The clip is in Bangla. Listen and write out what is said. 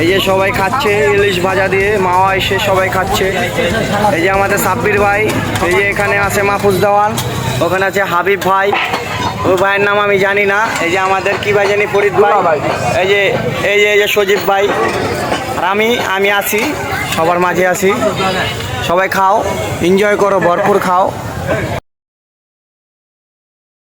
এই যে সবাই খাচ্ছে ইলিশ ভাজা দিয়ে, মাওয়া এসে সবাই খাচ্ছে। এই যে আমাদের সাব্বির ভাই, এই যে এখানে আছে মাহফুজ দেওয়ান, ওখানে আছে হাবিব ভাই, ওই ভাইয়ের নাম আমি জানি না। এই যে আমাদের কি ভাই জানি, ফরিদ ভাই, এই যে সজীব ভাই, আর আমি আছি, সবার মাঝে আছি। সবাই খাও, এনজয় করো, ভরপুর খাও।